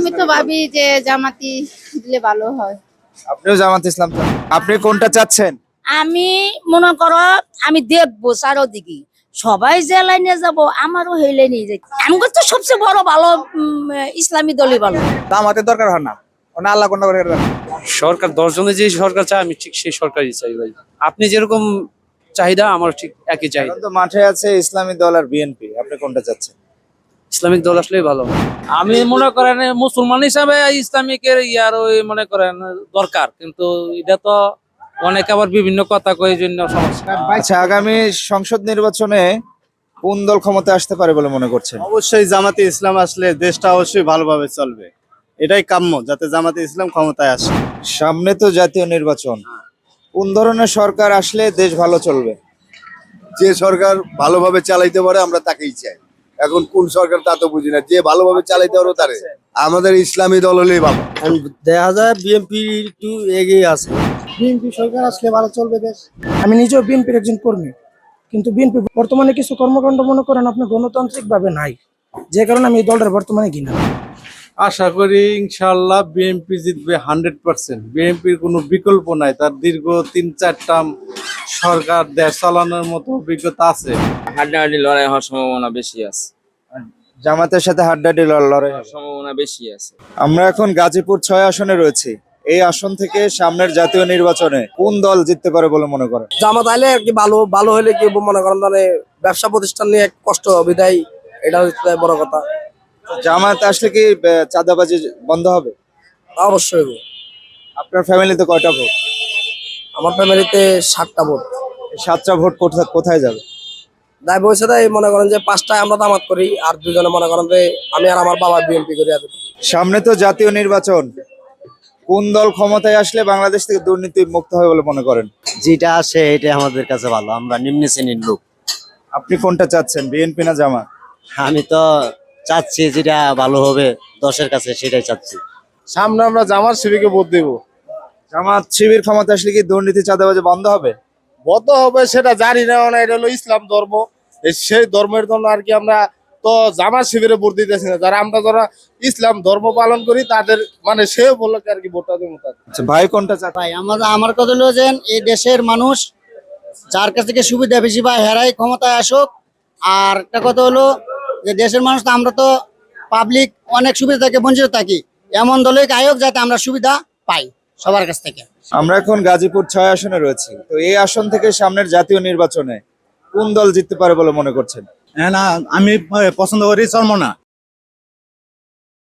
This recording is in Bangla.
আমি তো ভাবি যে জামাতি দিলে ভালো হয়। আপনিও জামাত ইসলাম চান। আপনি কোনটা চাচ্ছেন? আমি মনে করো আমি দেখবো চারোদিকে সবাই যে লাইনে যাব আমারও সেই লাইনে যাই। আমার তো সবচেয়ে বড় ভালো ইসলামী দলই ভালো। জামাতের দরকার হয় না, ওনা আল্লাহ কোনটা করে দেন। সরকার 10 জনে যে সরকার চায় আমি ঠিক সেই সরকারই চাই ভাই। আপনি যেরকম চাহিদা আমার ঠিক একই চাহিদা। এখন তো মাঠে আছে ইসলামী দল আর বিএনপি, আপনি কোনটা চাচ্ছেন? ইসলামিক দল আসলেই ভালো। আমি মনে করেন মুসলমান হিসাবে ইসলামিকের ইয়ার ওই মনে করেন দরকার, কিন্তু এটা তো অনেকে আবার বিভিন্ন কথা কয় এই জন্য সমস্যা। আচ্ছা, আগামী সংসদ নির্বাচনে কোন দল ক্ষমতা আসতে পারে বলে মনে করছেন? অবশ্যই জামাতে ইসলাম আসলে দেশটা অবশ্যই ভালোভাবে চলবে, এটাই কাম্য, যাতে জামাতে ইসলাম ক্ষমতায় আসে। সামনে তো জাতীয় নির্বাচন, কোন ধরনের সরকার আসলে দেশ ভালো চলবে? যে সরকার ভালোভাবে চালাইতে পারে আমরা তাকেই চাই। এখন কোন সরকার তা তো বুঝি না, যে ভালোভাবে চালাইতে পারো তারে। আমাদের ইসলামী দল হলেই ভালো। দেখা যায় বিএনপি একটু এগিয়ে আছে। বিএনপি সরকার আসলে ভালো চলবে দেশ। আমি নিজেও বিএনপির একজন কর্মী, কিন্তু বিএনপি বর্তমানে কিছু কর্মকাণ্ড মনে করেন আপনি গণতান্ত্রিক ভাবে নাই, যে কারণে আমি এই দলটার বর্তমানে ঘৃণা। আশা করি ইনশাআল্লাহ বিএনপি জিতবে 100%। বিএনপির কোনো বিকল্প নাই, তার দীর্ঘ 3-4 টার্ম সরকার দেশ চালানোর মতো অভিজ্ঞতা আছে। হাড্ডাহাড্ডি লড়াই হওয়ার সম্ভাবনা বেশি আছে। জামাতের সাথে হাড্ডাহাড্ডি লড়াই হবে। সম্ভাবনা বেশি আছে। আমরা এখন গাজীপুর 6 আসনে রয়েছি। এই আসন থেকে সামনের জাতীয় নির্বাচনে কোন দল জিততে পারে বলে মনে করেন? জামাত আইলে আর কি ভালো ভালো হলে কি মনে করেন মানে ব্যবসা প্রতিষ্ঠান নিয়ে এক কষ্ট হবে, তাই এটা হচ্ছে বড় কথা। জামাত আসলে কি চাঁদাবাজি বন্ধ হবে? অবশ্যই হবে। আপনার ফ্যামিলিতে কয়টা ভোট? আমার ফ্যামিলিতে 7টা ভোট। এই 7টা ভোট কোথায় যাবে? তাই বলছে তাই মনে করেন যে 5টায় আমরা জামাত করি, আর 2জনে মনে করেন যে আমি আর আমার বাবা বিএনপি করি। আর সামনে তো জাতীয় নির্বাচন, কোন দল ক্ষমতায় আসলে বাংলাদেশ থেকে দুর্নীতি মুক্ত হবে বলে মনে করেন? যেটা আসে এটা আমাদের কাছে ভালো, আমরা নিম্ন শ্রেণীর লোক। আপনি কোনটা চাচ্ছেন, বিএনপি না জামাত? আমি তো চাচ্ছি যেটা ভালো হবে দশের কাছে সেটাই চাচ্ছি। সামনে আমরা জামাত শিবিরকে ভোট দেব। জামাত শিবির ক্ষমতা আসলে কি দুর্নীতি চাঁদাবাজি বন্ধ হবে? বদ্ধ হবে সেটা জানি না, এটা হলো ইসলাম ধর্ম। সেই ধর্মের জন্য আর কি আমরা তো জামাত শিবিরে ভোট দিতেছি না। যারা ইসলাম ধর্ম পালন করি তাদের মানে সে বললো আর কি ভোটটা দেবো তাদের। আচ্ছা, ভাই কোনটা চাচ্ছেন? ভাই আমার কথা হলো যে এই দেশের মানুষ যার কাছ থেকে সুবিধা বেশি পায় হেরাই ক্ষমতায় আসুক। আর একটা কথা হলো যে দেশের মানুষ তো আমরা তো পাবলিক অনেক সুবিধা থেকে বঞ্চিত থাকি, এমন দলের আয়োগ যাতে আমরা সুবিধা পাই সবার কাছ থেকে। আমরা এখন গাজীপুর 6 আসনে রয়েছি। তো এই আসন থেকে সামনের জাতীয় নির্বাচনে কোন দল জিততে পারে বলে মনে করছেন? না, আমি পছন্দ করি চরমনা।